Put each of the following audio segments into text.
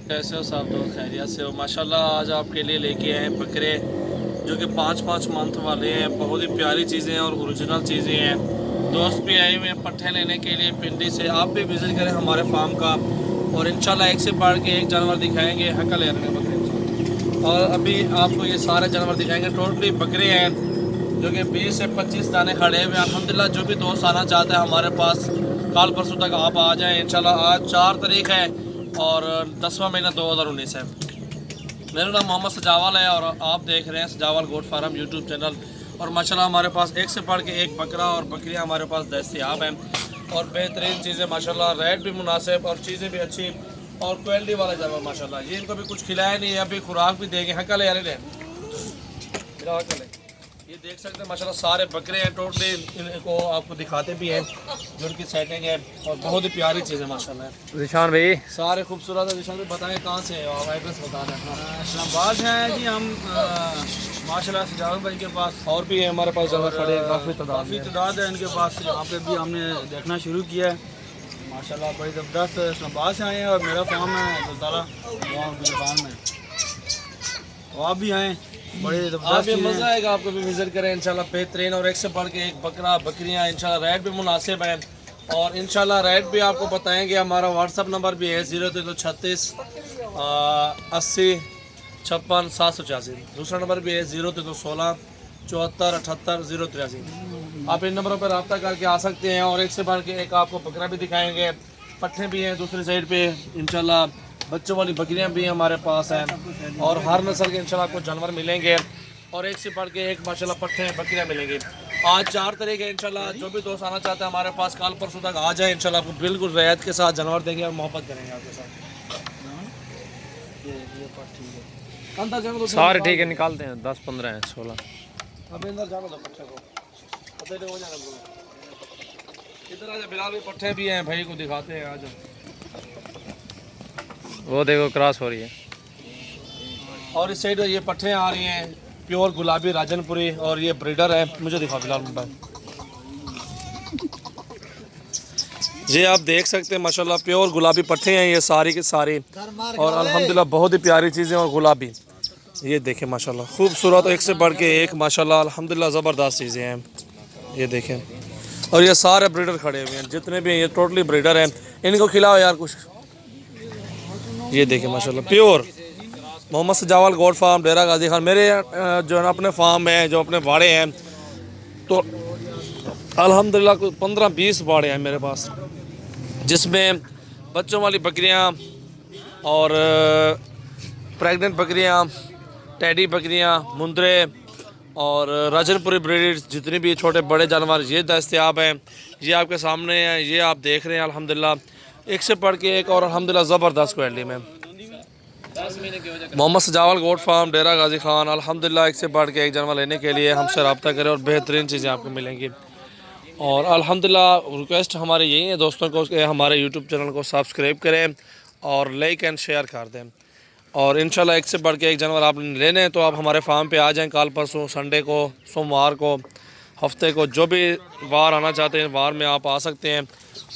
कैसे हो साहब? दोस्त खैरियत से हो? माशाल्लाह आज आपके लिए लेके आए हैं बकरे जो कि 5-5 मंथ वाले हैं। बहुत ही प्यारी चीज़ें हैं और ओरिजिनल चीज़ें हैं। दोस्त भी आए हुए हैं पट्ठे लेने के लिए पिंडी से। आप भी विज़िट करें हमारे फार्म का और इंशाल्लाह एक से बढ़ के एक जानवर दिखाएंगे। हकल यार बकरे और अभी आपको ये सारे जानवर दिखाएंगे। टोटली बकरे हैं जो कि 20 से 25 दाने खड़े हुए हैं। अल्हम्दुलिल्लाह जो भी दोस्त आना चाहता है हमारे पास कल परसों तक आप आ जाएँ इंशाल्लाह। आज 4 तारीख है और 10वां महीना 2019 है। मेरा नाम मोहम्मद सजावल है और आप देख रहे हैं सजावल गोट फार्म यूट्यूब चैनल। और माशाल्लाह हमारे पास एक से बढ़ के एक बकरा और बकरियां हमारे पास दस्तयाब हैं और बेहतरीन चीज़ें माशाल्लाह। रेट भी मुनासिब और चीज़ें भी अच्छी और क्वालिटी वाला जानवर माशाल्लाह। ये इनको भी कुछ खिलाया नहीं है, अभी खुराक भी देंगे। हकल यार मेरा हकल है। ये देख सकते हैं माशाल्लाह सारे बकरे हैं। टोटली इनको आपको दिखाते भी हैं जो उनकी सेटिंग है और बहुत ही प्यारी चीज़ है माशाल्लाह। निशान भाई सारे खूबसूरत है। निशान भाई बताएं कहाँ से है और एड्रेस बता दें। इस्लामाबाद हैं जी हम माशाल्लाह सजावल भाई के पास और भी है हमारे पास जानवर खड़े हैं काफ़ी तादाद है इनके पास। यहाँ पे भी हमने देखना शुरू किया है माशाल्लाह। बड़ी ज़बरदस्त इस्लामाबाद से आए हैं और मेरा फार्म है गुलताला गाँव गुलफान में। तो आप भी आएँ, बड़े आप ज़बरदस्त भी चीज़ें मज़ा हैं। आएगा आपको भी विजिट करें इंशाल्लाह। बेहतरीन और एक से बढ़ के एक बकरा बकरियाँ इंशाल्लाह। रेट भी मुनासिब है और इंशाल्लाह रेट भी आपको बताएंगे। हमारा व्हाट्सअप नंबर भी है 0336 80 56 786। दूसरा नंबर भी है 0316 74 78 083। आप इन नंबरों पर रब्ता करके आ सकते हैं और एक से बढ़ के एक आपको बकरा भी दिखाएंगे। पट्ठे भी हैं दूसरी साइड पे इंशाल्लाह। बच्चों वाली बकरियां भी हमारे पास हैं और हर नस्ल के इंशाल्लाह आपको जानवर मिलेंगे और एक से बढ़ के एक माशाल्लाह पट्ठे बकरियां मिलेंगी। आज 4 तारीख है इंशाल्लाह। जो भी दोस्त आना चाहते हैं हमारे पास कल परसों तक आ जाए इंशाल्लाह। आपको बिल्कुल रियायत के साथ जानवर देंगे और मोहब्बत करेंगे आपके साथ। सारे ठीक है, निकालते हैं 10-15 हैं 16। अब अंदर जाना दो पट्ठे को। हो जाना दो। इधर आजा बिलाल भी पट्ठे भी हैं भाई को दिखाते हैं आज। वो देखो क्रॉस हो रही है। और इस साइड ये पट्ठे आ रही हैं प्योर गुलाबी राजनपुरी और ये ब्रीडर है। मुझे दिखाओ बिलाल मोबाइल। ये आप देख सकते हैं माशाल्लाह प्योर गुलाबी पट्ठे हैं ये सारी के सारी और अल्हम्दुलिल्लाह बहुत ही प्यारी चीज़ें और गुलाबी। ये देखें माशाल्लाह खूबसूरत एक से बढ़ के एक माशाल्लाह अल्हम्दुलिल्लाह ज़बरदस्त चीज़ें हैं। ये देखें और ये सारे ब्रीडर खड़े हुए हैं जितने भी हैं ये टोटली ब्रीडर हैं। इनको खिलाओ यार कुछ। ये देखें माशाल्लाह प्योर मोहम्मद सजावल गोट फार्म डेरा गाजी खान। मेरे जो है ना अपने फार्म हैं जो अपने बाड़े हैं तो अल्हम्दुलिल्लाह 15-20 बाड़े हैं मेरे पास जिसमें बच्चों वाली बकरियां और प्रेग्नेंट बकरियां, टैडी बकरियां, मुंदरे और राजनपुरी ब्रीड जितनी भी छोटे बड़े जानवर ये दस्तयाब हैं। ये आपके सामने हैं, ये आप देख रहे हैं अल्हम्दुलिल्लाह एक से बढ़ के एक और अल्हम्दुलिल्लाह ज़बरदस्त क्वालिटी में। मोहम्मद सजावल गोट फार्म डेरा गाजी खान अल्हम्दुलिल्लाह एक से बढ़ के एक जानवर लेने के लिए हमसे रब्ता करें और बेहतरीन चीज़ें आपको मिलेंगी। और अल्हम्दुलिल्लाह रिक्वेस्ट हमारे यही है दोस्तों को कि हमारे यूट्यूब चैनल को सब्सक्राइब करें और लाइक एंड शेयर कर दें। और इंशाल्लाह एक से बढ़ के एक जानवर आप लेने हैं तो आप हमारे फार्म पे आ जाएं कल परसों, संडे को, सोमवार को, हफ्ते को, जो भी वार आना चाहते हैं वार में आप आ सकते हैं।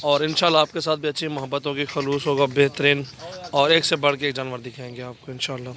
और इंशाल्लाह आपके साथ भी अच्छी मोहब्बत होगी, खलूस होगा बेहतरीन और एक से बढ़ के एक जानवर दिखाएंगे आपको इंशाल्लाह।